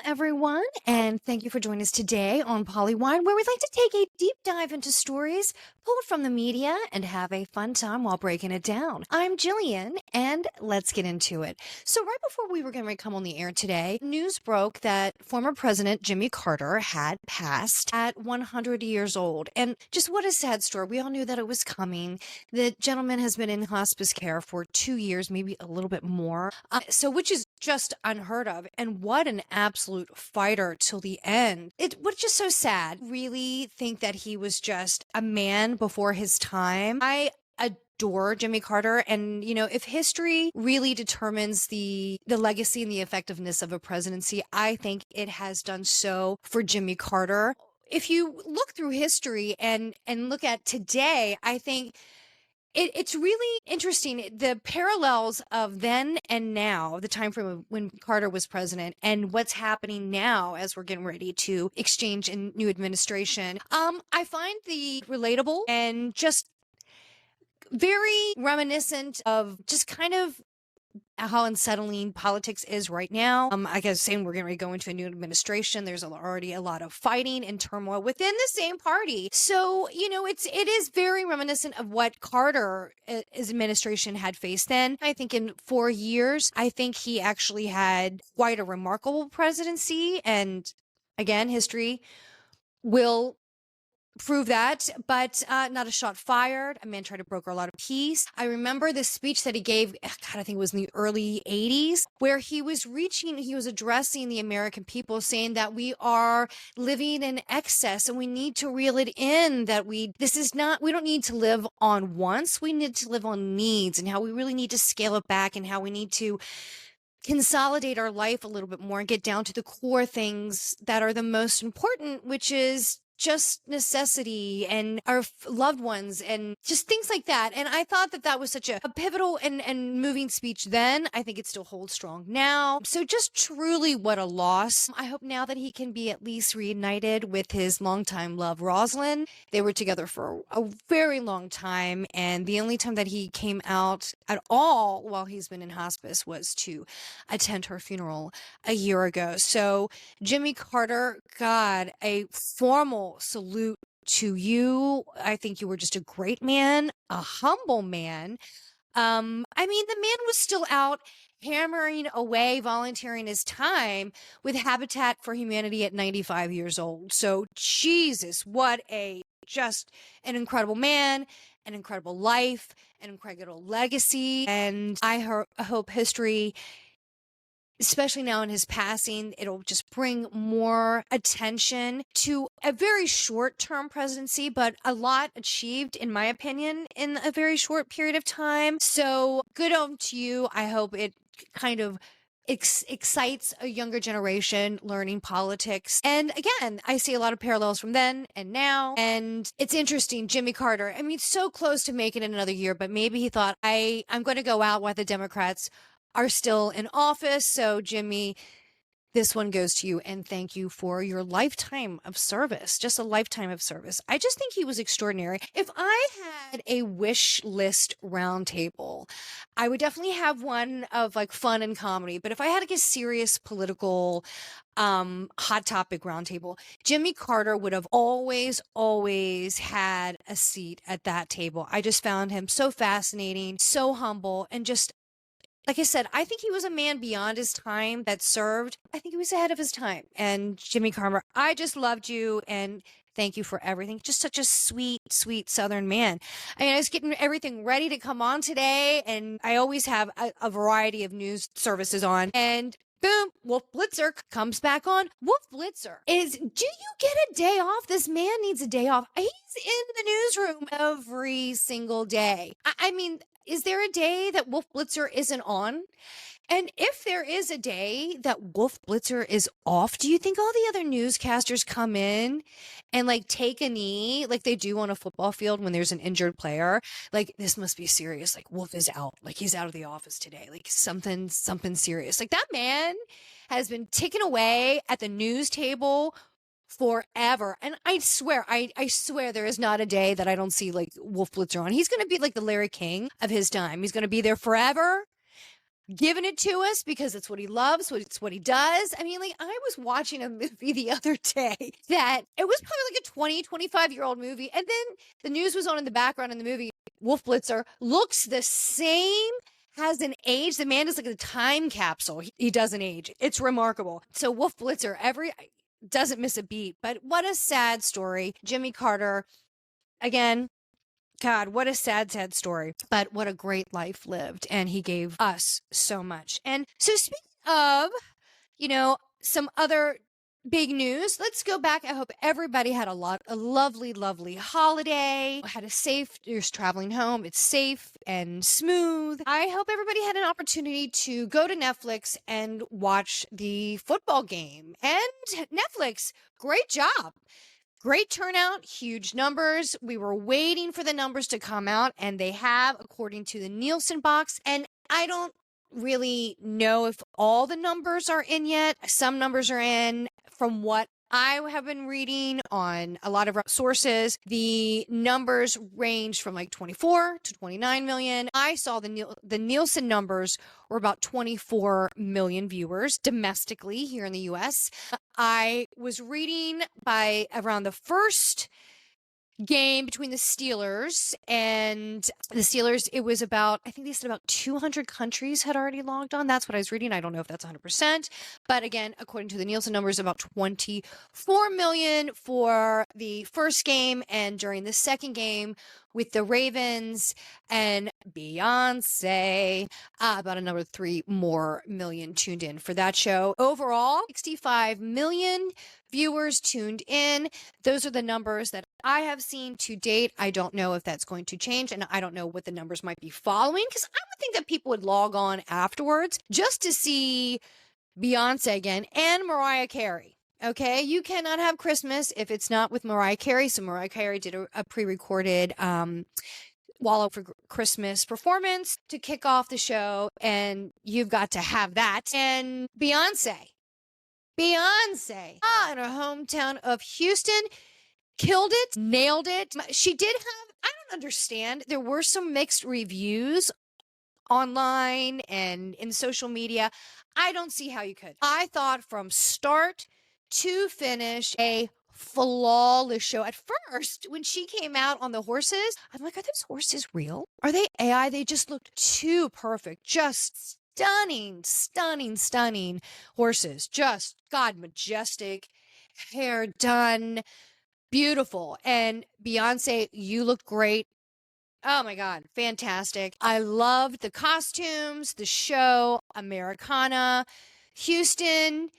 everyone, and thank you for joining us today on Polywine, where we'd like to take a deep dive into stories pulled from the media and have a fun time while breaking it down. I'm Jillian, and let's get into it. So right before we were going to come on the air today, news broke that former President Jimmy Carter had passed at 100 years old. And just what a sad story. We all knew that it was coming. The gentleman has been in hospice care for 2 years, maybe a little bit more. Which is just unheard of. And what an absolute fighter till the end. It was just so sad. Really think that he was just a man before his time. I adore Jimmy Carter, and if history really determines the legacy and the effectiveness of a presidency, I think it has done so for Jimmy Carter. If you look through history and look at today, I think it's really interesting, the parallels of then and now, the time frame of when Carter was president, and what's happening now as we're getting ready to exchange in new administration. I find the relatable and just very reminiscent of just kind of how unsettling politics is right now. I guess saying we're going to go into a new administration. There's already a lot of fighting and turmoil within the same party. So, it is very reminiscent of what Carter, his administration had faced then. I think in 4 years, I think he actually had quite a remarkable presidency. And again, history will prove that, but not a shot fired. A man tried to broker a lot of peace. I remember this speech that he gave, God, I think it was in the early 80s, where he was addressing the American people, saying that we are living in excess and we need to reel it in, that we don't need to live on wants, we need to live on needs, and how we really need to scale it back, and how we need to consolidate our life a little bit more and get down to the core things that are the most important, which is just necessity and our loved ones and just things like that. And I thought that was such a pivotal and moving speech then. I think it still holds strong now. So just truly what a loss. I hope now that he can be at least reunited with his longtime love, Rosalind. They were together for a very long time, and the only time that he came out at all while he's been in hospice was to attend her funeral a year ago. So Jimmy Carter, God, a formal salute to you. I think you were just a great man, a humble man. The man was still out hammering away, volunteering his time with Habitat for Humanity at 95 years old. So Jesus, what just an incredible man, an incredible life, an incredible legacy. And I hope history, especially now in his passing, it'll just bring more attention to a very short-term presidency, but a lot achieved, in my opinion, in a very short period of time. So good on to you. I hope it kind of excites a younger generation learning politics. And again, I see a lot of parallels from then and now. And it's interesting, Jimmy Carter, so close to making it another year, but maybe he thought, I'm going to go out while the Democrats are still in office. So Jimmy, this one goes to you, and thank you for your lifetime of service, just a lifetime of service. I just think he was extraordinary. If I had a wish list roundtable, I would definitely have one of like fun and comedy. But if I had like a serious political hot topic roundtable, Jimmy Carter would have always had a seat at that table. I just found him so fascinating, so humble, and just, like I said, I think he was a man beyond his time that served. I think he was ahead of his time. And Jimmy Carter, I just loved you, and thank you for everything. Just such a sweet, sweet Southern man. I was getting everything ready to come on today, and I always have a variety of news services on. And boom, Wolf Blitzer comes back on. Wolf Blitzer do you get a day off? This man needs a day off. He's in the newsroom every single day. Is there a day that Wolf Blitzer isn't on? And if there is a day that Wolf Blitzer is off, do you think all the other newscasters come in and like take a knee like they do on a football field when there's an injured player? Like, this must be serious. Like, Wolf is out. Like, he's out of the office today. Like, something serious. Like, that man has been ticking away at the news table forever. And I swear there is not a day that I don't see like Wolf Blitzer on. He's going to be like the Larry King of his time. He's going to be there forever. giving it to us because it's what he loves, it's what he does. I mean, like, I was watching a movie the other day that it was probably like a 20, 25-year-old movie. And then the news was on in the background in the movie. Wolf Blitzer looks the same, hasn't aged. The man is like a time capsule. He doesn't age. It's remarkable. So Wolf Blitzer doesn't miss a beat. But what a sad story. Jimmy Carter, again, God, what a sad, sad story. But what a great life lived. And he gave us so much. And so speaking of, some other big news, let's go back. I hope everybody had a lovely, lovely holiday, had a safe, you're traveling home. It's safe and smooth. I hope everybody had an opportunity to go to Netflix and watch the football game. And Netflix, great job. Great turnout, huge numbers. We were waiting for the numbers to come out, and they have, according to the Nielsen box. And I don't really know if all the numbers are in yet. Some numbers are in. From what I have been reading on a lot of sources, the numbers range from like 24 to 29 million. I saw the Nielsen numbers were about 24 million viewers domestically here in the US. I was reading by around the first game between the Steelers, it was about, I think they said about 200 countries had already logged on. That's what I was reading. I don't know if that's 100%. But again, according to the Nielsen numbers, about 24 million for the first game. And during the second game with the Ravens and Beyonce, about another 3 more million tuned in for that show. Overall, 65 million viewers tuned in. Those are the numbers that I have seen to date. I don't know if that's going to change, and I don't know what the numbers might be following, because I would think that people would log on afterwards just to see Beyonce again and Mariah Carey. Okay, you cannot have Christmas if it's not with Mariah Carey. So Mariah Carey did a pre-recorded Wallow for Christmas performance to kick off the show, and you've got to have that. And Beyonce, in her hometown of Houston, killed it, nailed it. She did have, I don't understand, there were some mixed reviews online and in social media. I don't see how you could. I thought from start to finish, a flawless show. At first, when she came out on the horses, I'm like, are those horses real? Are they AI? They just looked too perfect. Just stunning horses. Just, God, majestic, hair done, beautiful. And Beyonce, you look great. Oh my God, fantastic. I loved the costumes, the show, Americana, Houston.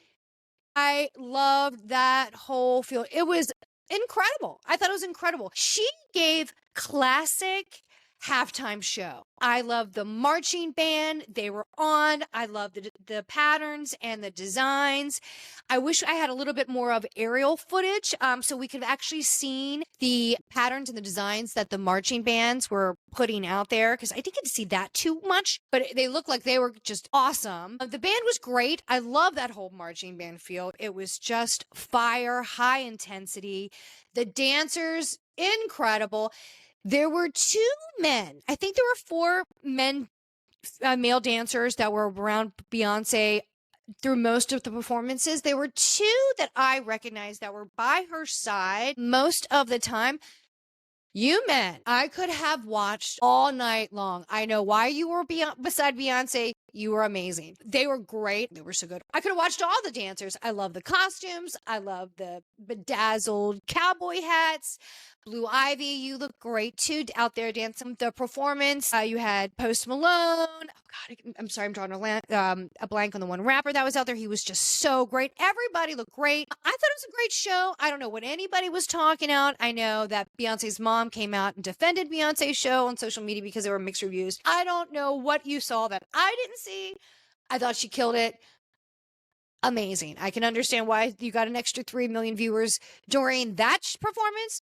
I loved that whole feel. It was incredible. I thought it was incredible. She gave classic halftime show. I love the marching band they were on. I love the patterns and the designs. I wish I had a little bit more of aerial footage so we could have actually seen the patterns and the designs that the marching bands were putting out there, because I didn't get to see that too much, but they looked like they were just awesome. The band was great. I love that whole marching band feel. It was just fire, high intensity. The dancers, incredible. There were 2 men. I think there were 4 men, male dancers that were around Beyonce through most of the performances. There were 2 that I recognized that were by her side most of the time. You men, I could have watched all night long. I know why you were beside Beyonce. You were amazing. They were great. They were so good. I could have watched all the dancers. I love the costumes. I love the bedazzled cowboy hats. Blue Ivy, you look great too out there dancing. The performance, you had Post Malone. Oh God, I'm sorry, I'm drawing a blank on the one rapper that was out there. He was just so great. Everybody looked great. I thought it was a great show. I don't know what anybody was talking out. I know that Beyonce's mom came out and defended Beyonce's show on social media because there were mixed reviews. I don't know what you saw that I didn't see. I thought she killed it. Amazing. I can understand why you got an extra 3 million viewers during that performance.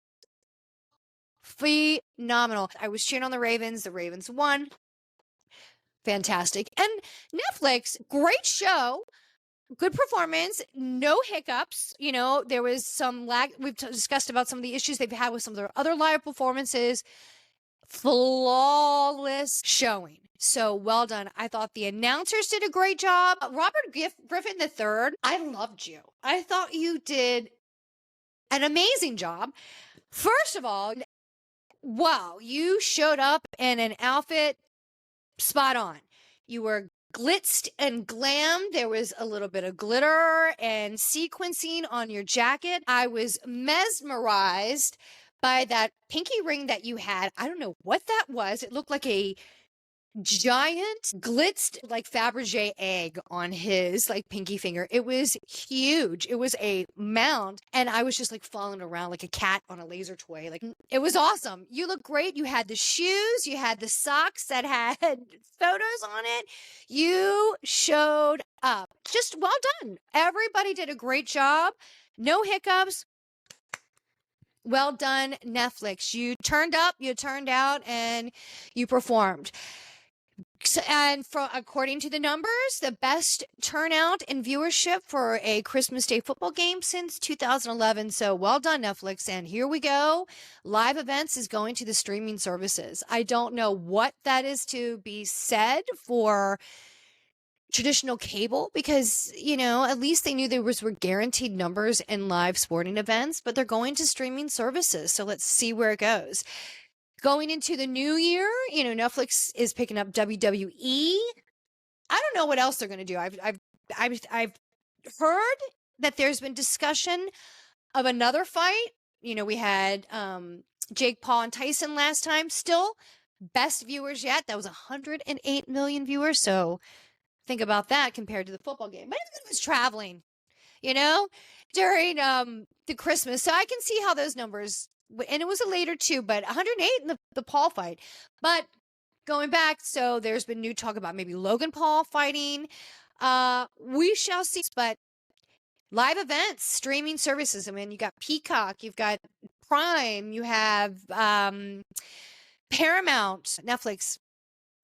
Phenomenal. I was cheering on the Ravens. The Ravens won. Fantastic. And Netflix, great show. Good performance, no hiccups. There was some lag. We've discussed about some of the issues they've had with some of their other live performances. Flawless showing. So well done. I thought the announcers did a great job. Robert Griffin III, I loved you. I thought you did an amazing job. First of all, wow, you showed up in an outfit spot on. You were glitzed and glammed. There was a little bit of glitter and sequencing on your jacket. I was mesmerized by that pinky ring that you had. I don't know what that was. It looked like a giant glitzed like Fabergé egg on his like pinky finger. It was huge. It was a mound, and I was just like falling around like a cat on a laser toy. Like, it was awesome. You look great. You had the shoes, you had the socks that had photos on it. You showed up. Just well done. Everybody did a great job. No hiccups. Well done, Netflix. You turned up, you turned out, and you performed. And according to the numbers, the best turnout and viewership for a Christmas Day football game since 2011. So well done, Netflix. And here we go. Live events is going to the streaming services. I don't know what that is to be said for traditional cable, because, at least they knew there were guaranteed numbers in live sporting events, but they're going to streaming services. So let's see where it goes. Going into the new year, Netflix is picking up WWE. I don't know what else they're going to do. I've heard that there's been discussion of another fight. We had Jake Paul and Tyson last time. Still, best viewers yet. That was 108 million viewers. So think about that compared to the football game. But it was traveling, during the Christmas. So I can see how those numbers. And it was a later too, but 108 in the Paul fight. But going back, so there's been new talk about maybe Logan Paul fighting. We shall see. But live events, streaming services. I mean, you got Peacock, you've got Prime, you have Paramount, Netflix.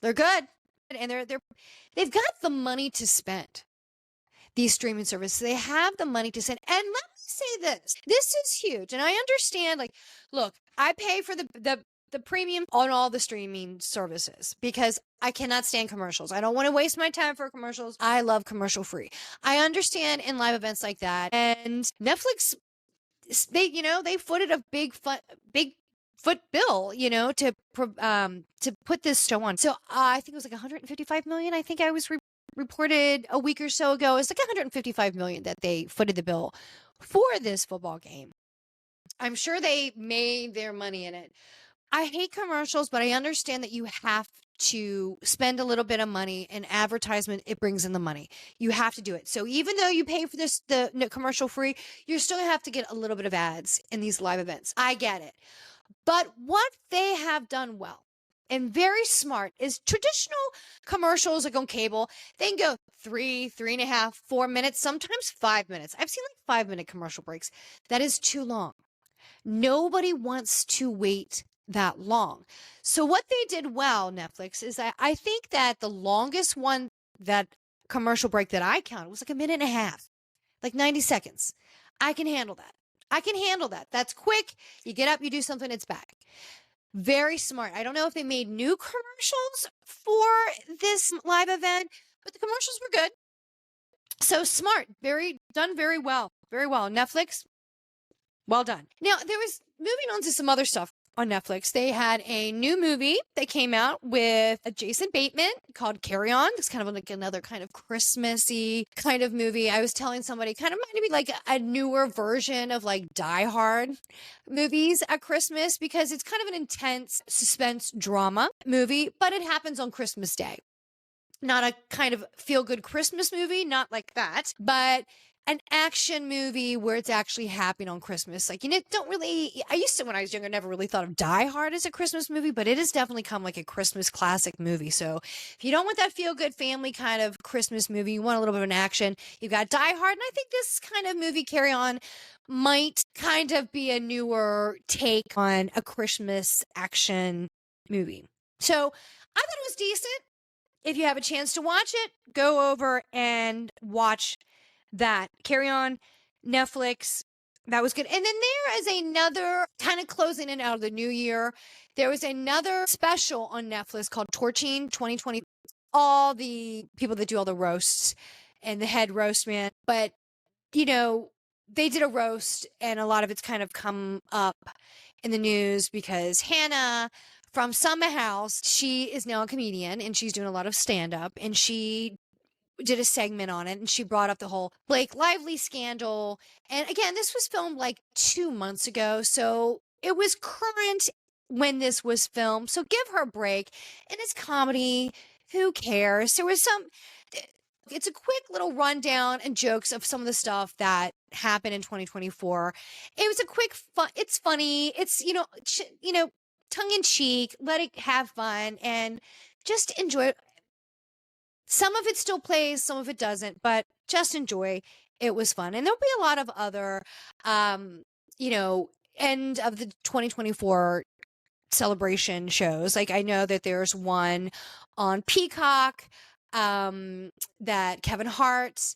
They're good, and they've got the money to spend. These streaming services, they have the money to spend. And let me say this. This is huge. And I understand, look, I pay for the premium on all the streaming services because I cannot stand commercials. I don't want to waste my time for commercials. I love commercial free. I understand in live events like that. And Netflix, they footed a big foot bill, to put this show on. So I think it was like 155 million. I think I was reported a week or so ago. It's like 155 million that they footed the bill for this football game. I'm sure they made their money in it. I hate commercials, but I understand that you have to spend a little bit of money, and advertisement, it brings in the money. You have to do it. So even though you pay for the commercial free, you're still gonna have to get a little bit of ads in these live events. I get it. But what they have done well and very smart is traditional commercials like on cable, they can go 3.5, 4 minutes, sometimes 5 minutes. I've seen like 5-minute commercial breaks. That is too long. Nobody wants to wait that long. So what they did well, Netflix, is that I think that the longest one, that commercial break that I counted, was like 1.5 minutes, like 90 seconds. I can handle that. That's quick. You get up, you do something, it's back. Very smart. I don't know if they made new commercials for this live event, but the commercials were good. So smart. Done very well. Very well. Netflix, well done. Now, there was, moving on to some other stuff on Netflix, they had a new movie that came out with Jason Bateman called Carry On. It's kind of like another kind of Christmassy kind of movie. I was telling somebody, kind of might be like a newer version of like Die Hard movies at Christmas, because it's kind of an intense suspense drama movie, but it happens on Christmas Day. Not a kind of feel-good Christmas movie, not like that, but an action movie where it's actually happening on Christmas. Like, don't really, I used to, when I was younger, never really thought of Die Hard as a Christmas movie, but it has definitely come like a Christmas classic movie. So if you don't want that feel-good family kind of Christmas movie, you want a little bit of an action, you've got Die Hard. And I think this kind of movie, Carry On, might kind of be a newer take on a Christmas action movie. So I thought it was decent. If you have a chance to watch it, go over and watch that. Carry On, Netflix. That was good. And then there is another, kind of closing in out of the new year, there was another special on Netflix called Torching 2020. all the people that do all the roasts and the head roast man. But, you know, they did a roast and a lot of it's kind of come up in the news because Hannah from Summer House, she is now a comedian and she's doing a lot of stand up, and she did a segment on it and she brought up the whole Blake Lively scandal. And again, this was filmed like 2 months ago. So it was current when this was filmed. So give her a break. And it's comedy. Who cares? There was it's a quick little rundown and jokes of some of the stuff that happened in 2024. It was a quick fun. It's funny. It's, tongue in cheek, let it have fun and just enjoy it. Some of it still plays, some of it doesn't, but just enjoy. It was fun. And there'll be a lot of other, you know, end of the 2024 celebration shows. Like I know that there's one on Peacock that Kevin Hart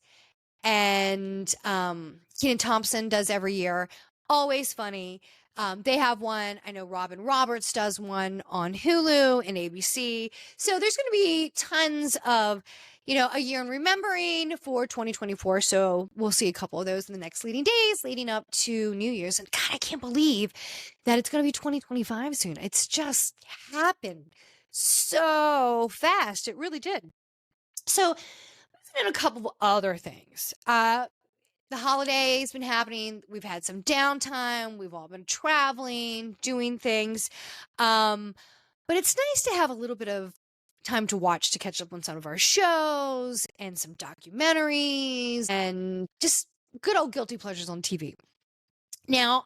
and Kenan Thompson does every year. Always funny. They have one. I know Robin Roberts does one on Hulu and ABC. So there's going to be tons of, a year in remembering for 2024. So we'll see a couple of those in the next leading days leading up to New Year's. And God, I can't believe that it's going to be 2025 soon. It's just happened so fast. It really did. So and a couple of other things. The holidays been happening. We've had some downtime. We've all been traveling, doing things. But it's nice to have a little bit of time to watch, to catch up on some of our shows and some documentaries and just good old guilty pleasures on TV. Now,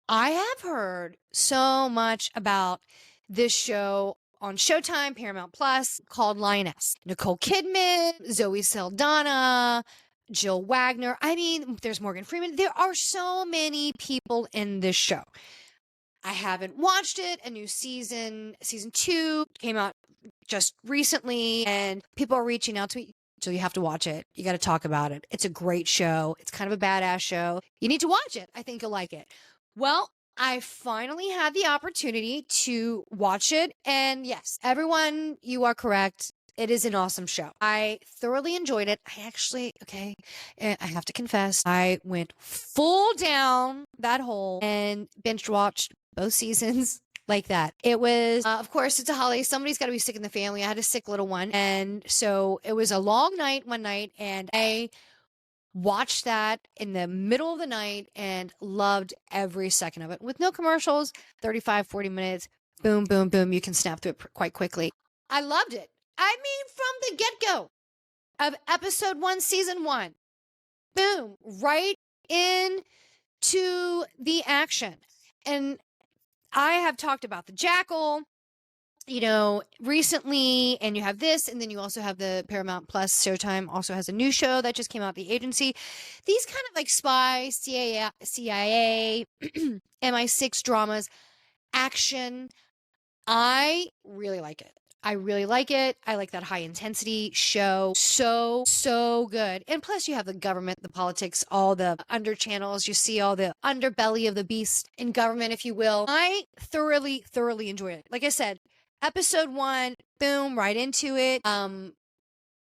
I have heard so much about this show on Showtime, Paramount Plus, called Lioness. Nicole Kidman, Zoe Saldana, Jill Wagner. I mean, there's Morgan Freeman. There are so many people in this show. I haven't watched it. A new season 2 came out just recently, and people are reaching out to me. So you have to watch it. You got to talk about it. It's a great show. It's kind of a badass show. You need to watch it. I think you'll like it. Well, I finally had the opportunity to watch it. And yes, everyone, you are correct. It is an awesome show. I thoroughly enjoyed it. I have to confess, I went full down that hole and binge watched both seasons like that. It was, of course, it's a holiday. Somebody's got to be sick in the family. I had a sick little one. And so it was a long night one night, and I watched that in the middle of the night and loved every second of it with no commercials. 35, 40 minutes. Boom, boom, boom. You can snap through it quite quickly. I loved it. I mean, from the get-go of episode 1, season 1, boom, right into the action. And I have talked about The Jackal, recently, and you have this, and then you also have the Paramount Plus. Showtime also has a new show that just came out, The Agency. These kind of like spy, CIA, MI6 dramas, action. I really like it. I really like it. I like that high intensity show. So good. And plus you have the government, the politics, all the under channels. You see all the underbelly of the beast in government, if you will. I thoroughly enjoy it. Like I said, episode 1, boom, right into it.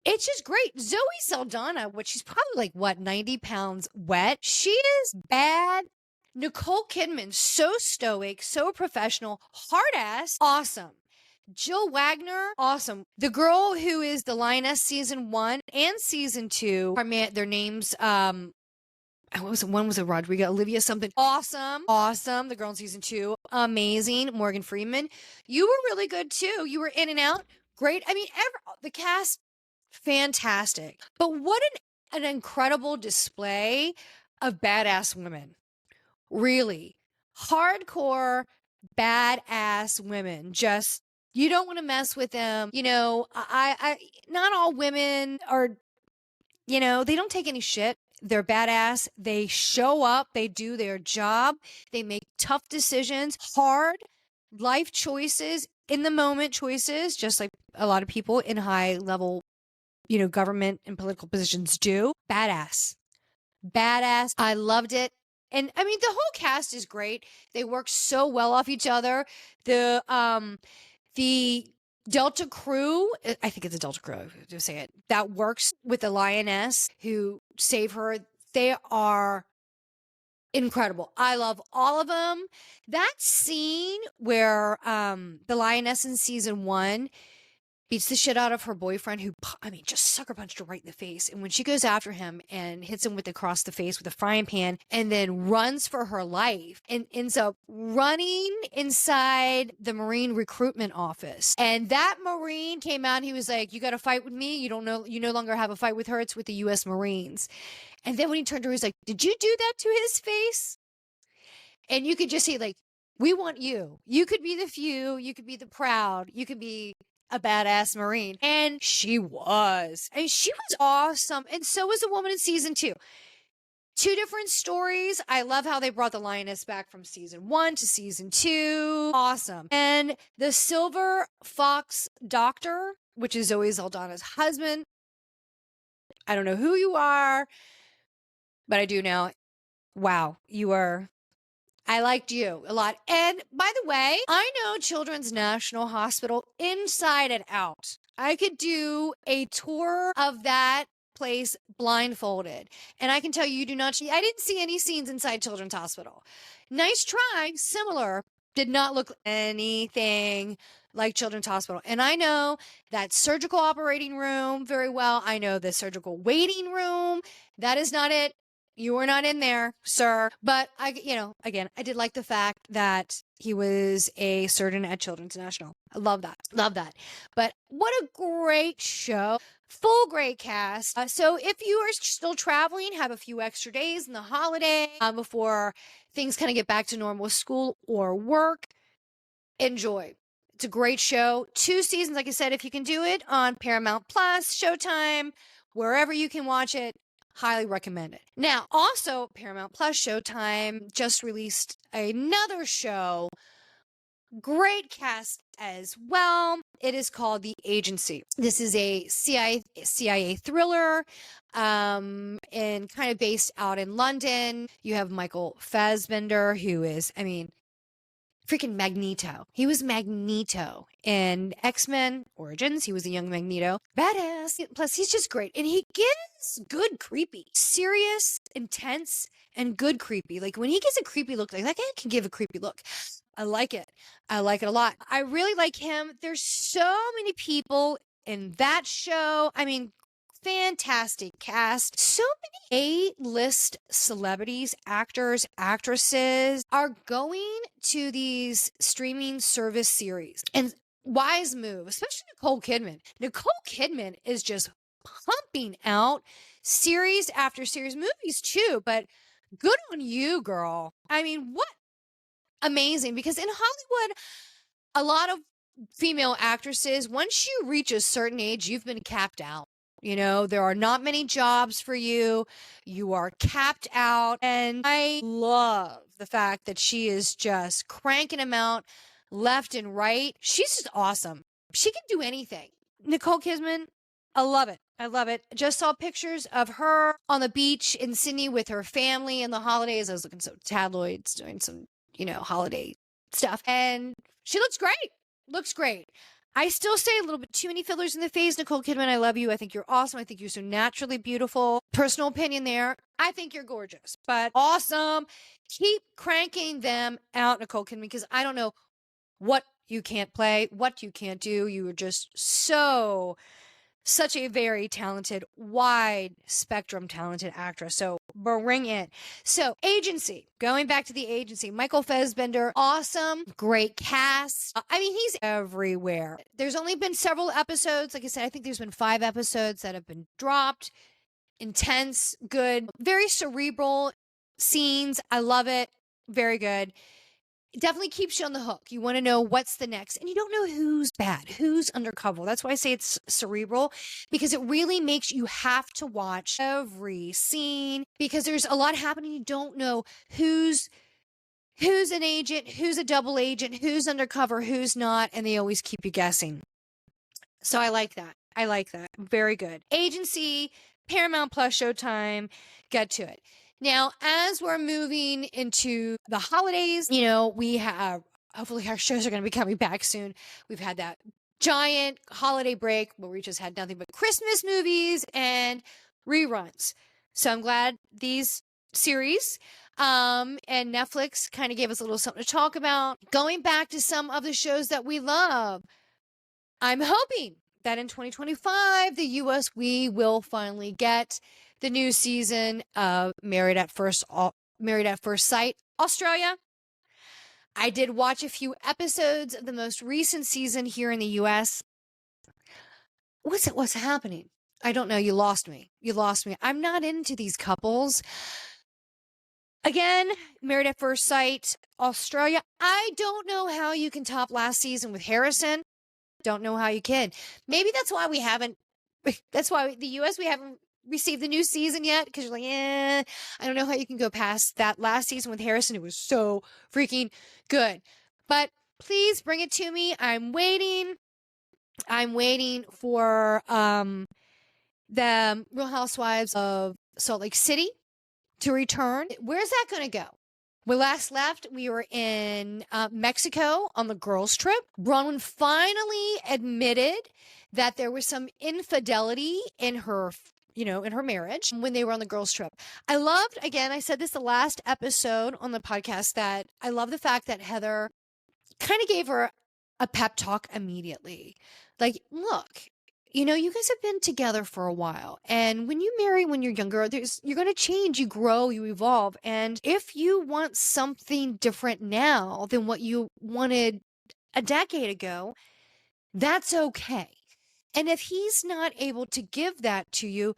It's just great. Zoe Saldana, she's probably 90 pounds wet. She is bad. Nicole Kidman, so stoic, so professional, hard ass, awesome. Jill Wagner, awesome. The girl who is the Lioness season 1 and season 2, their names, one was a Rodrigo, Olivia something. Awesome. The girl in season 2, amazing. Morgan Freeman, you were really good too. You were in and out, great. I mean, the cast, fantastic. But what an incredible display of badass women. Really hardcore badass women. Just, you don't want to mess with them. I not all women are, they don't take any shit. They're badass. They show up. They do their job. They make tough decisions, hard life choices, in the moment choices, just like a lot of people in high level, government and political positions do. Badass. I loved it. And I mean, the whole cast is great. They work so well off each other. The Delta crew, I think it's a Delta crew, to say it, that works with the lioness who save her. They are incredible. I love all of them. That scene where the lioness in season 1 beats the shit out of her boyfriend who, I mean, just sucker punched her right in the face. And when she goes after him and hits him across the face with a frying pan and then runs for her life and ends up running inside the Marine recruitment office. And that Marine came out and he was like, you got to fight with me. You no longer have a fight with her. It's with the U.S. Marines. And then when he turned to her, he's like, did you do that to his face? And you could just see, like, we want you. You could be the few. You could be the proud. You could be a badass Marine. And she was. And she was awesome. And so was the woman in season 2. 2 different stories. I love how they brought the lioness back from season 1 to season 2. Awesome. And the Silver Fox Doctor, which is Zoe Saldana's husband. I don't know who you are, but I do now. Wow, I liked you a lot. And by the way, I know Children's National Hospital inside and out. I could do a tour of that place blindfolded. And I can tell you, I didn't see any scenes inside Children's Hospital. Nice try, similar. Did not look anything like Children's Hospital. And I know that surgical operating room very well. I know the surgical waiting room. That is not it. You were not in there, sir. But again, I did like the fact that he was a surgeon at Children's National. I love that. Love that. But what a great show. Full great cast. So if you are still traveling, have a few extra days in the holiday before things kind of get back to normal with school or work, enjoy. It's a great show. 2 seasons, like I said, if you can do it on Paramount Plus, Showtime, wherever you can watch it. Highly recommend it. Now, also, Paramount Plus Showtime just released another show. Great cast as well. It is called The Agency. This is a CIA thriller and kind of based out in London. You have Michael Fassbender, who is, freaking Magneto. He was Magneto in X-Men Origins. He was a young Magneto. Badass. Plus, he's just great. And he gives good creepy. Serious, intense, and good creepy. Like, when he gives a creepy look, like that guy can give a creepy look. I like it. I like it a lot. I really like him. There's so many people in that show. Fantastic cast. So many A-list celebrities, actors, actresses are going to these streaming service series. And wise move, especially Nicole Kidman. Nicole Kidman is just pumping out series after series, movies too, but good on you, girl. What amazing, because in Hollywood, a lot of female actresses, once you reach a certain age, you've been capped out. There are not many jobs for you. You are capped out. And I love the fact that she is just cranking them out left and right. She's just awesome. She can do anything. Nicole Kidman, I love it. I love it. Just saw pictures of her on the beach in Sydney with her family in the holidays. I was looking so tabloids, doing some, holiday stuff. And she looks great. Looks great. I still say a little bit too many fillers in the face. Nicole Kidman, I love you. I think you're awesome. I think you're so naturally beautiful. Personal opinion there. I think you're gorgeous, but awesome. Keep cranking them out, Nicole Kidman, because I don't know what you can't play, what you can't do. You are just such a very talented, wide spectrum talented actress. So bring it. So Agency, going back to The Agency, Michael Fassbender, awesome, great cast. He's everywhere. There's only been several episodes. Like I said, I think there's been 5 episodes that have been dropped. Intense, good, very cerebral scenes. I love it. Very good. It definitely keeps you on the hook. You want to know what's the next, and you don't know who's bad, who's undercover. That's why I say it's cerebral, because it really makes you have to watch every scene, because there's a lot happening. You don't know who's an agent, who's a double agent, who's undercover, who's not, and they always keep you guessing. So I like that. I like that. Very good. Agency, Paramount Plus, Showtime. Get to it. Now, as we're moving into the holidays, we have, hopefully our shows are going to be coming back soon. We've had that giant holiday break where we just had nothing but Christmas movies and reruns. So I'm glad these series and Netflix kind of gave us a little something to talk about. Going back to some of the shows that we love, I'm hoping that in 2025, the US, we will finally get the new season of Married at First Sight. Australia, I did watch a few episodes of the most recent season here in the US. What's happening? I don't know. You lost me. I'm not into these couples. Again, Married at First Sight, Australia. I don't know how you can top last season with Harrison. Don't know how you can. Maybe that's why that's why the US, we haven't received the new season yet, because you're like, I don't know how you can go past that last season with Harrison. It was so freaking good. But please bring it to me. I'm waiting for the Real Housewives of Salt Lake City to return. Where's that going to go? We last left, we were in Mexico on the girls' trip. Bronwyn finally admitted that there was some infidelity in her, in her marriage when they were on the girls' trip. I loved, again, I said this the last episode on the podcast, that I love the fact that Heather kind of gave her a pep talk immediately. Like, look, you guys have been together for a while. And when you marry when you're younger, you're going to change, you grow, you evolve. And if you want something different now than what you wanted a decade ago, that's okay. And if he's not able to give that to you,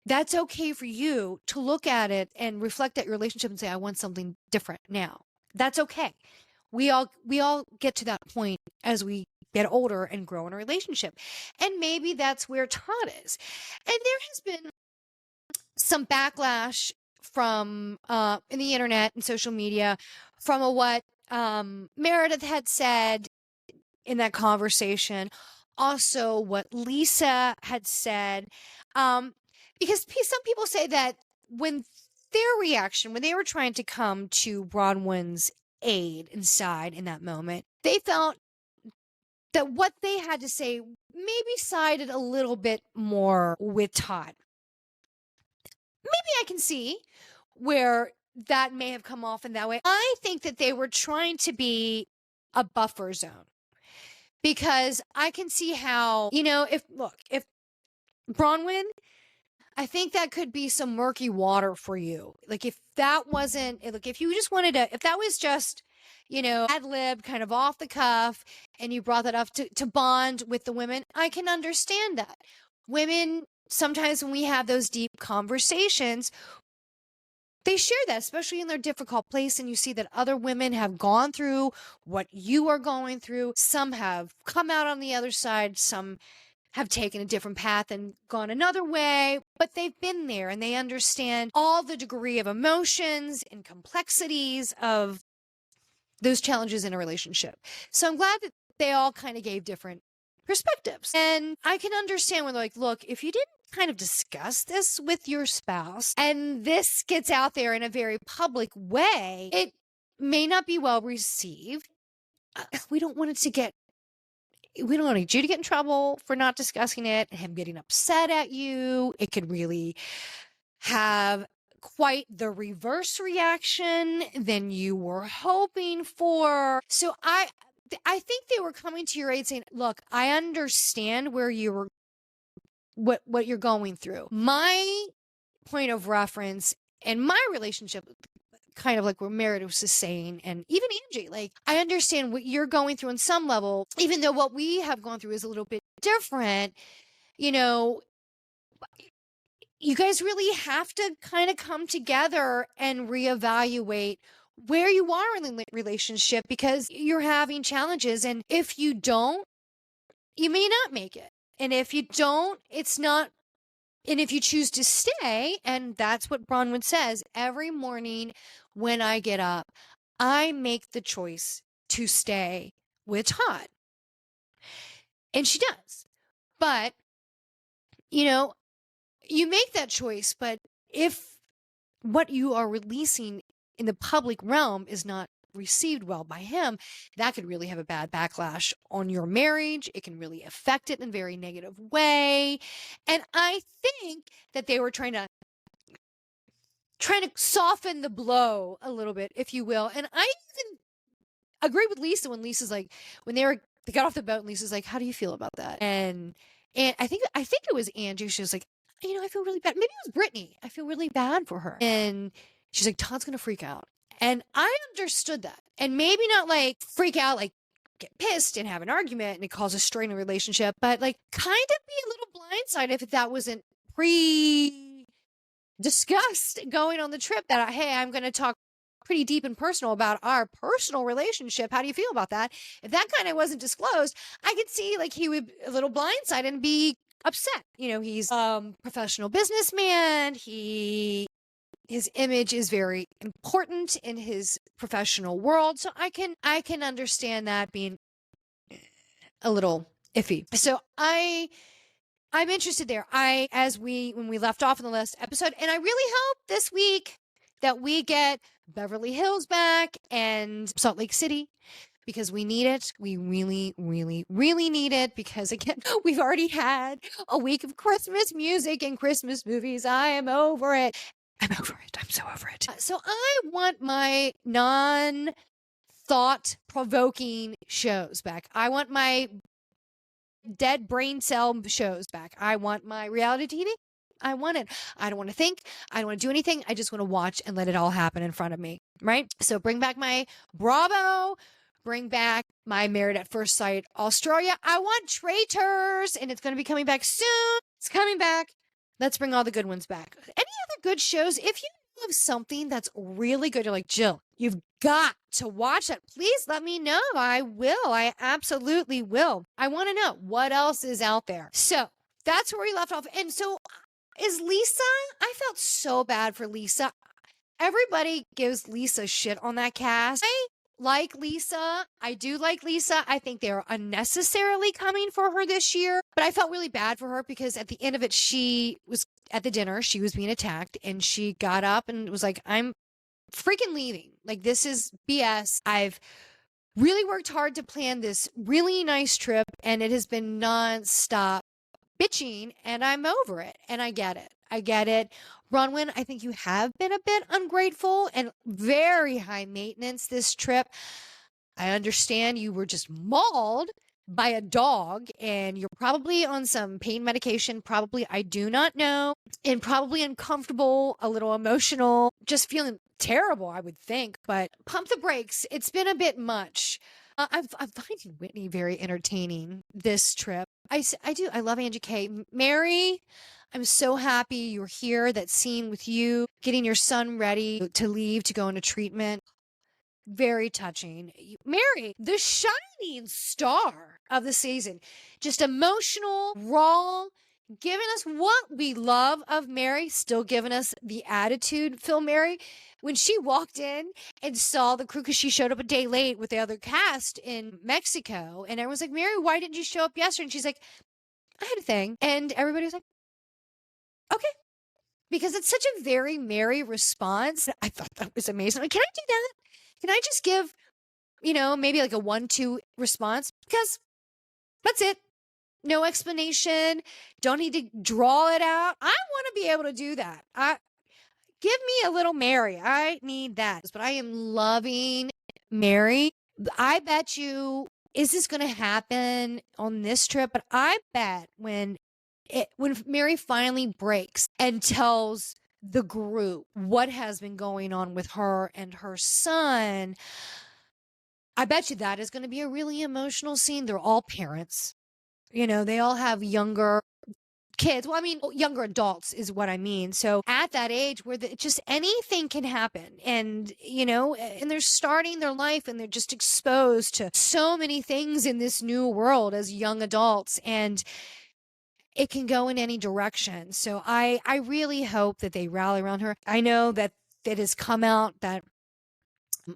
that's okay for you to look at it and reflect at your relationship and say, I want something different now. That's okay. We all get to that point as we get older and grow in a relationship. And maybe that's where Todd is. And there has been some backlash from in the internet and social media from what Meredith had said in that conversation. Also what Lisa had said. Because some people say that when they were trying to come to Bronwyn's aid inside in that moment, they felt that what they had to say maybe sided a little bit more with Todd. Maybe I can see where that may have come off in that way. I think that they were trying to be a buffer zone, because I can see how, if Bronwyn, I think that could be some murky water for you. Like, if that wasn't, like, if you just wanted to, if that was just, ad lib, kind of off the cuff, and you brought that up to bond with the women, I can understand that. Women, sometimes when we have those deep conversations, they share that, especially in their difficult place, and you see that other women have gone through what you are going through. Some have come out on the other side, some have taken a different path and gone another way, but they've been there and they understand all the degree of emotions and complexities of those challenges in a relationship. So I'm glad that they all kind of gave different perspectives. And I can understand when they're like, look, if you didn't kind of discuss this with your spouse and this gets out there in a very public way, it may not be well received. We don't want you to get in trouble for not discussing it, and him getting upset at you. It could really have quite the reverse reaction than you were hoping for. So I think they were coming to your aid saying, look, I understand where you were, what you're going through. My point of reference and my relationship, kind of like where Meredith was saying, and even Angie, like, I understand what you're going through on some level, even though what we have gone through is a little bit different. You guys really have to kind of come together and reevaluate where you are in the relationship, because you're having challenges. And if you don't, you may not make it. And if you don't, it's not. And if you choose to stay, and that's what Bronwyn says, every morning when I get up, I make the choice to stay with Todd. And she does. But, you make that choice, but if what you are releasing in the public realm is not received well by him, that could really have a bad backlash on your marriage. It can really affect it in a very negative way. And I think that they were trying to soften the blow a little bit, if you will. And I even agree with Lisa when Lisa's like, when they got off the boat and Lisa's like, how do you feel about that? And I think it was Angie. She was like, I feel really bad. Maybe it was Brittany. I feel really bad for her. And she's like, Todd's going to freak out. And I understood that. And maybe not like freak out, like get pissed and have an argument and it causes strain in a relationship, but like kind of be a little blindsided if that wasn't discussed going on the trip, that hey, I'm going to talk pretty deep and personal about our personal relationship. How do you feel about that? If that kind of wasn't disclosed, I could see like he would a little blindsided and be upset. He's professional businessman. His image is very important in his professional world. So I can understand that being a little iffy. So I'm interested there. When we left off in the last episode, and I really hope this week that we get Beverly Hills back and Salt Lake City, because we need it. We really, really, really need it, because again, we've already had a week of Christmas music and Christmas movies. I am over it. I'm over it. I'm so over it. So I want my non-thought-provoking shows back. I want my dead brain cell shows back. I want my reality TV. I want it. I don't want to think. I don't want to do anything. I just want to watch and let it all happen in front of me. Right? So bring back my Bravo. Bring back my Married at First Sight Australia. I want Traitors, and it's going to be coming back soon. It's coming back. Let's bring all the good ones back. Any other good shows? If you have something that's really good, you're like, Jill, you've got to watch that. Please let me know. I will. I absolutely will. I want to know what else is out there. So that's where we left off. And so is Lisa. I felt so bad for Lisa. Everybody gives Lisa shit on that cast. I like Lisa. I do like Lisa. I think they're unnecessarily coming for her this year, but I felt really bad for her because at the end of it, she was at the dinner, she was being attacked, and she got up and was like, I'm freaking leaving. Like, this is BS. I've really worked hard to plan this really nice trip, and it has been nonstop bitching, and I'm over it. And I get it. I get it. Bronwyn, I think you have been a bit ungrateful and very high maintenance this trip. I understand you were just mauled by a dog and you're probably on some pain medication. Probably, I do not know. And probably uncomfortable, a little emotional, just feeling terrible, I would think. But pump the brakes. It's been a bit much. I'm finding Whitney very entertaining this trip. I do. I love Angie K. Mary, I'm so happy you're here. That scene with you getting your son ready to leave to go into treatment. Very touching. Mary, the shining star of the season. Just emotional, raw, giving us what we love of Mary, still giving us the attitude Phil Mary. When she walked in and saw the crew, because she showed up a day late with the other cast in Mexico, and everyone's like, Mary, why didn't you show up yesterday? And she's like, I had a thing. And everybody was like, okay. Because it's such a very Mary response. I thought that was amazing. Like, can I do that? Can I just give, maybe like a 1-2 response? Because that's it. No explanation. Don't need to draw it out. I want to be able to do that. Give me a little Mary. I need that. But I am loving Mary. I bet you, is this going to happen on this trip? But I bet when Mary finally breaks and tells the group what has been going on with her and her son, I bet you that is going to be a really emotional scene. They're all parents. They all have younger kids. Well, I mean, younger adults is what I mean. So at that age where just anything can happen, and, and they're starting their life and they're just exposed to so many things in this new world as young adults, and it can go in any direction. So I really hope that they rally around her. I know that it has come out that,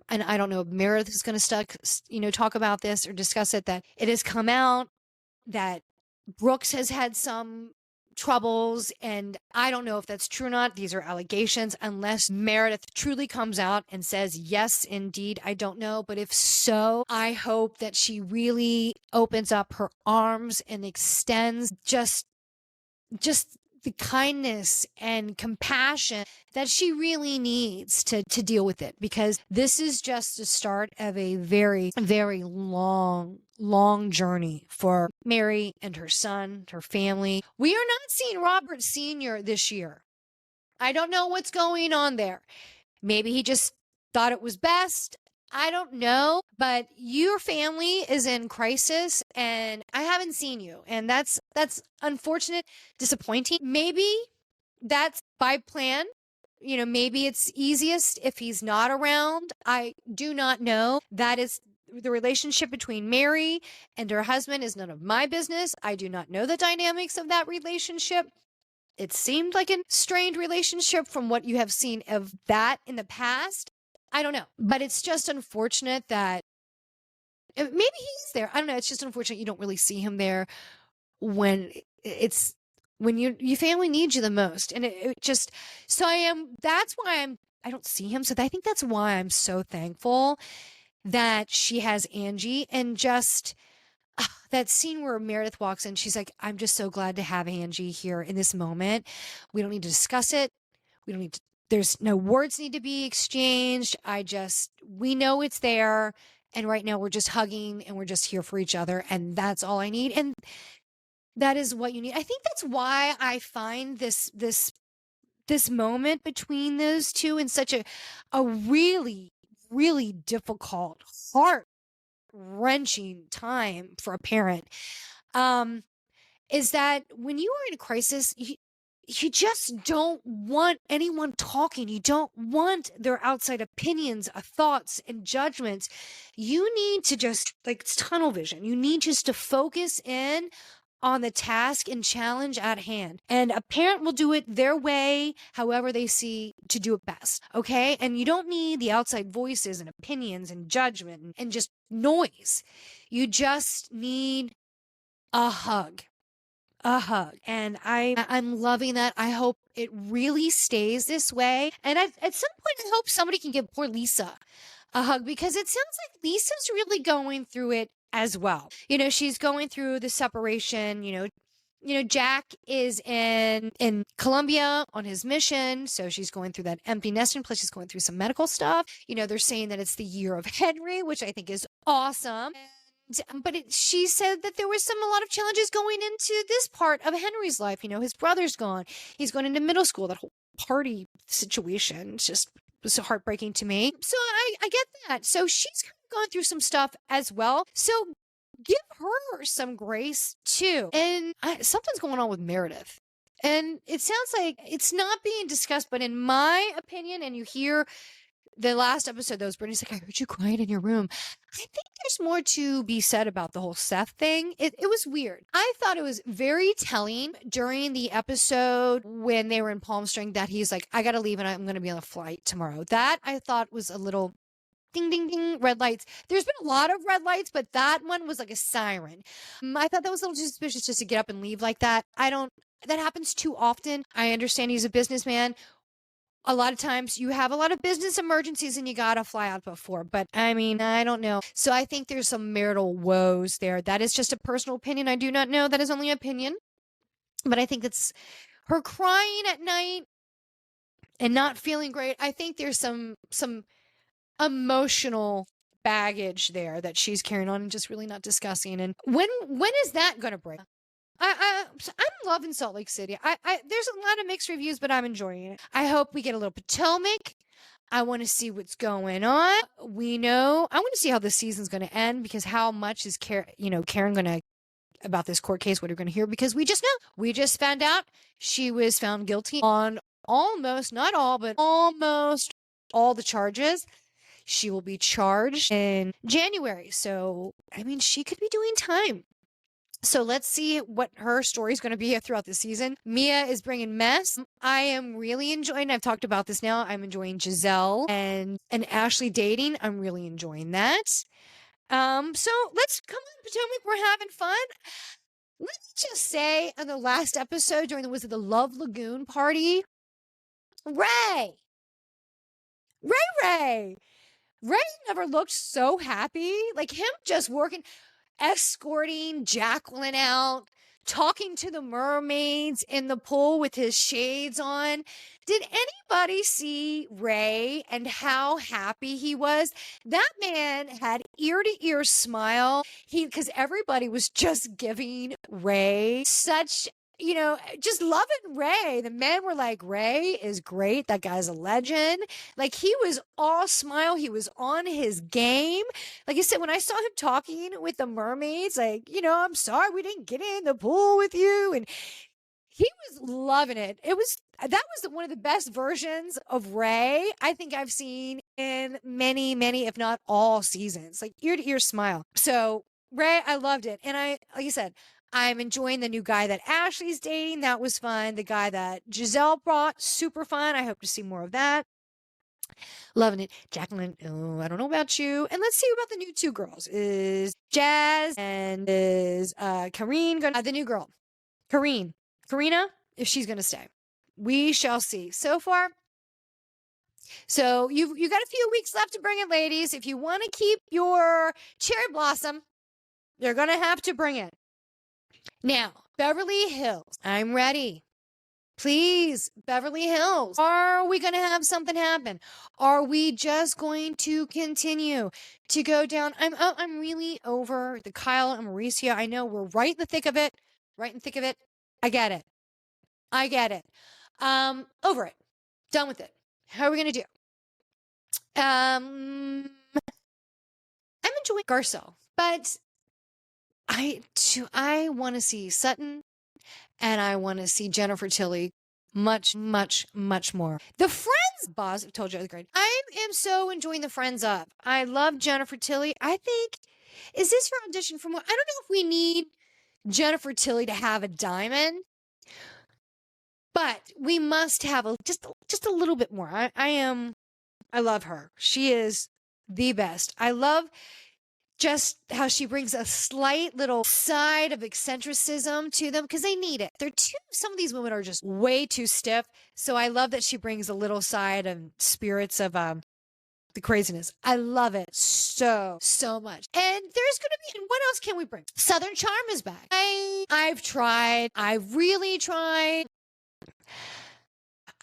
and I don't know if Meredith is going to talk about this or discuss it, that it has come out that Brooks has had some troubles. And I don't know if that's true or not. These are allegations, unless Meredith truly comes out and says, yes, indeed, I don't know. But if so, I hope that she really opens up her arms and extends just the kindness and compassion that she really needs to deal with it, because this is just the start of a very, very long journey for Mary and her son, her family. We are not seeing Robert Sr. this year. I don't know what's going on there. Maybe he just thought it was best. I don't know, but your family is in crisis and I haven't seen you. And that's unfortunate, disappointing. Maybe that's by plan. Maybe it's easiest if he's not around. I do not know. That is the relationship between Mary and her husband is none of my business. I do not know the dynamics of that relationship. It seemed like a strained relationship from what you have seen of that in the past. I don't know, but it's just unfortunate that maybe he's there. I don't know. It's just unfortunate you don't really see him there when your family needs you the most. And it just, that's why I don't see him. So I think that's why I'm so thankful that she has Angie, and just that scene where Meredith walks in, she's like, I'm just so glad to have Angie here in this moment. We don't need to discuss it. We don't need to, there's no words need to be exchanged. We know it's there. And right now we're just hugging and we're just here for each other. And that's all I need. And that is what you need. I think that's why I find this moment between those two in such a really, really difficult, heart-wrenching time for a parent. Is that when you are in a crisis, you just don't want anyone talking. You don't want their outside opinions, thoughts, and judgments. You need to just, like, it's tunnel vision. You need just to focus in on the task and challenge at hand. And a parent will do it their way, however they see to do it best. Okay. And you don't need the outside voices and opinions and judgment and just noise. You just need a hug. And I'm loving that. I hope it really stays this way. And at some point, I hope somebody can give poor Lisa a hug, because it sounds like Lisa's really going through it as well. She's going through the separation. Jack is in Colombia on his mission, so she's going through that empty nest, and plus she's going through some medical stuff. They're saying that it's the year of Henry, which I think is awesome. But she said that there was a lot of challenges going into this part of Henry's life. His brother's gone. He's going into middle school. That whole party situation just was so heartbreaking to me. So I get that. So she's kind of gone through some stuff as well. So give her some grace too. And something's going on with Meredith. And it sounds like it's not being discussed, but in my opinion, and you hear the last episode, Brittany's like, I heard you crying in your room. I think there's more to be said about the whole Seth thing. It was weird. I thought it was very telling during the episode when they were in Palm Spring that he's like, I got to leave and I'm going to be on a flight tomorrow. That I thought was a little ding, ding, ding, red lights. There's been a lot of red lights, but that one was like a siren. I thought that was a little suspicious just to get up and leave like that. That happens too often. I understand he's a businessman. A lot of times you have a lot of business emergencies and you got to fly out before. But I don't know. So I think there's some marital woes there. That is just a personal opinion. I do not know. That is only opinion. But I think it's her crying at night and not feeling great. I think there's some emotional baggage there that she's carrying on and just really not discussing. And when is that going to break? I'm loving Salt Lake City. There's a lot of mixed reviews, but I'm enjoying it. I hope we get a little Potomac. I want to see what's going on. I want to see how this season's going to end, because how much is Karen going to, about this court case, what are we going to hear? Because we just found out she was found guilty on almost, not all, but almost all the charges. She will be charged in January. So, she could be doing time. So let's see what her story is going to be throughout the season. Mia is bringing mess. I am really enjoying, I've talked about this now, I'm enjoying Giselle and Ashley dating. I'm really enjoying that. So let's come on, Potomac. We're having fun. Let me just say, on the last episode during the Love Lagoon party, Ray, Ray, Ray never looked so happy. Like him just working, escorting Jacqueline out, talking to the mermaids in the pool with his shades on. Did anybody see Ray and how happy he was? That man had ear to ear smile. Because everybody was just giving Ray such, just loving Ray. The men were like, Ray is great. That guy's a legend. Like he was all smile. He was on his game. Like I said, when I saw him talking with the mermaids, like, I'm sorry we didn't get in the pool with you. And he was loving it. That was one of the best versions of Ray I think I've seen in many, many, if not all seasons. Like ear to ear smile. So Ray, I loved it. And like I said, I'm enjoying the new guy that Ashley's dating. That was fun. The guy that Giselle brought, super fun. I hope to see more of that. Loving it. Jacqueline, oh, I don't know about you. And let's see about the new two girls. Is Jazz and is Karine gonna the new girl? Karina, if she's gonna stay. We shall see. So far, so you got a few weeks left to bring it, ladies. If you want to keep your cherry blossom, you're gonna have to bring it. Now, Beverly Hills. I'm ready. Please, Beverly Hills. Are we going to have something happen? Are we just going to continue to go down? I'm really over the Kyle and Mauricio. I know we're right in the thick of it. I get it. Over it. Done with it. How are we going to do? I'm enjoying Garcelle, but I want to see Sutton and I want to see Jennifer Tilly much, much, much more. The Friends, boss, I told you I was great. I am so enjoying the Friends up. I love Jennifer Tilly. I think, is this her audition for more? I don't know if we need Jennifer Tilly to have a diamond, but we must have just a little bit more. I love her. She is the best. I love just how she brings a slight little side of eccentricism to them because they need it. Some of these women are just way too stiff. So I love that she brings a little side of spirits of the craziness. I love it so much. And there's going to be, and what else can we bring? Southern Charm is back. I've tried. I've really tried.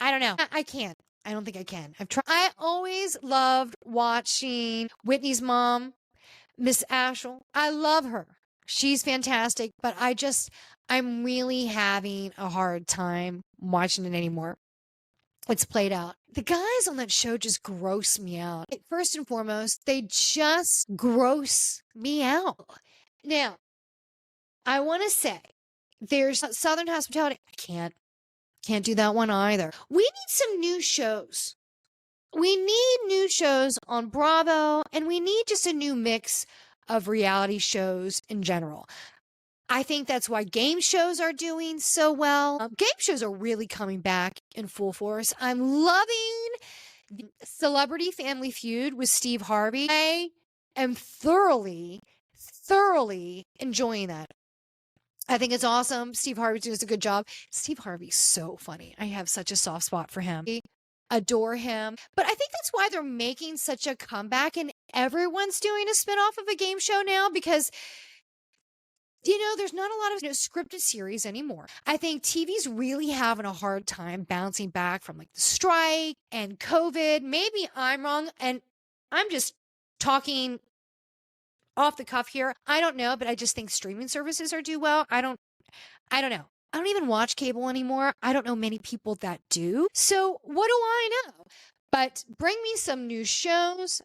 I don't know. I can't. I don't think I can. I've tried. I always loved watching Whitney's mom, Miss Ashel. I love her. She's fantastic, but I'm really having a hard time watching it anymore. It's played out. The guys on that show just gross me out. First and foremost, they just gross me out. Now, I want to say there's Southern Hospitality. I can't do that one either. We need some new shows. We need new shows on Bravo, and we need just a new mix of reality shows in general. I think that's why game shows are doing so well. Game shows are really coming back in full force. I'm loving the Celebrity Family Feud with Steve Harvey. I am thoroughly enjoying that. I think it's awesome. Steve Harvey does a good job. Steve Harvey's so funny. I have such a soft spot for him. I adore him. But I think that's why they're making such a comeback and everyone's doing a spinoff of a game show now because there's not a lot of scripted series anymore. I think TV's really having a hard time bouncing back from like the strike and COVID. Maybe I'm wrong and I'm just talking off the cuff here. I don't know, but I just think streaming services are do well. I don't know. I don't even watch cable anymore. I don't know many people that do. So what do I know? But bring me some new shows.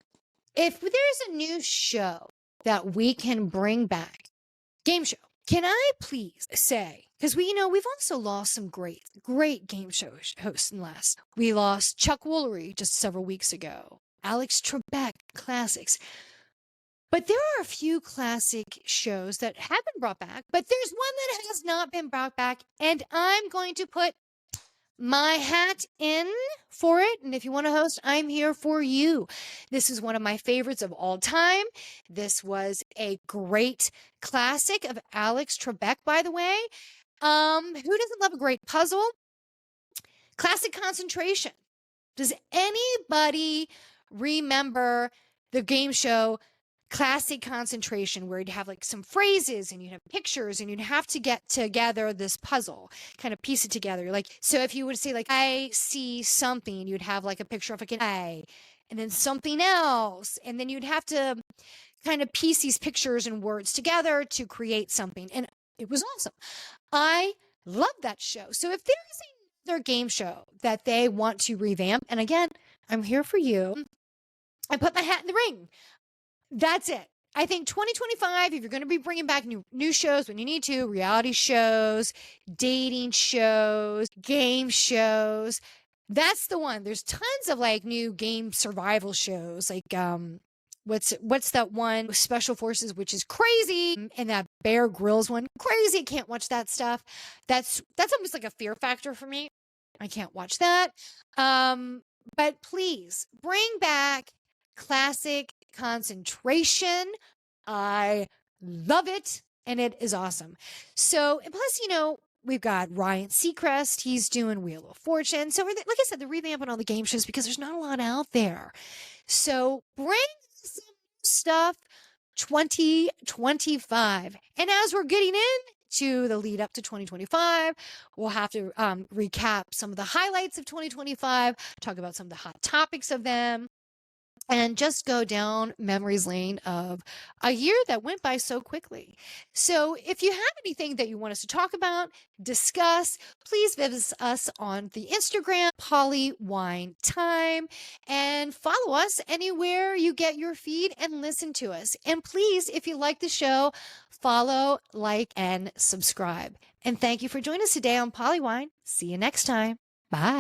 If there's a new show that we can bring back, game show, can I please say, because we've also lost some great game show hosts in the last. We lost Chuck Woolery just several weeks ago. Alex Trebek, classics. But there are a few classic shows that have been brought back, but there's one that has not been brought back, and I'm going to put my hat in for it. And if you want to host, I'm here for you. This is one of my favorites of all time. This was a great classic of Alex Trebek, by the way. Who doesn't love a great puzzle? Classic Concentration. Does anybody remember the game show Classic Concentration, where you'd have like some phrases and you'd have pictures and you'd have to get together this puzzle, kind of piece it together? Like, so if you would say like, I see something, you'd have like a picture of like an eye and then something else. And then you'd have to kind of piece these pictures and words together to create something. And it was awesome. I love that show. So if there is another game show that they want to revamp, and again, I'm here for you, I put my hat in the ring. That's it. I think 2025, if you're going to be bringing back new shows when you need to, reality shows, dating shows, game shows, that's the one. There's tons of like new game survival shows, like what's that one with Special Forces, which is crazy, and that Bear Grylls one, crazy. I can't watch that stuff. That's almost like a fear factor for me. I can't watch that. But please bring back Classic Concentration. I love it, and it is awesome. So, and plus, we've got Ryan Seacrest. He's doing Wheel of Fortune. So, like I said, they're revamping all the game shows because there's not a lot out there. So, bring some stuff 2025. And as we're getting in to the lead up to 2025, we'll have to recap some of the highlights of 2025, talk about some of the hot topics of them, and just go down memory's lane of a year that went by so quickly. So if you have anything that you want us to talk about, discuss, please visit us on the Instagram, Polly Wine Time, and follow us anywhere you get your feed and listen to us. And please, if you like the show, follow, like, and subscribe. And thank you for joining us today on Polly Wine. See you next time. Bye.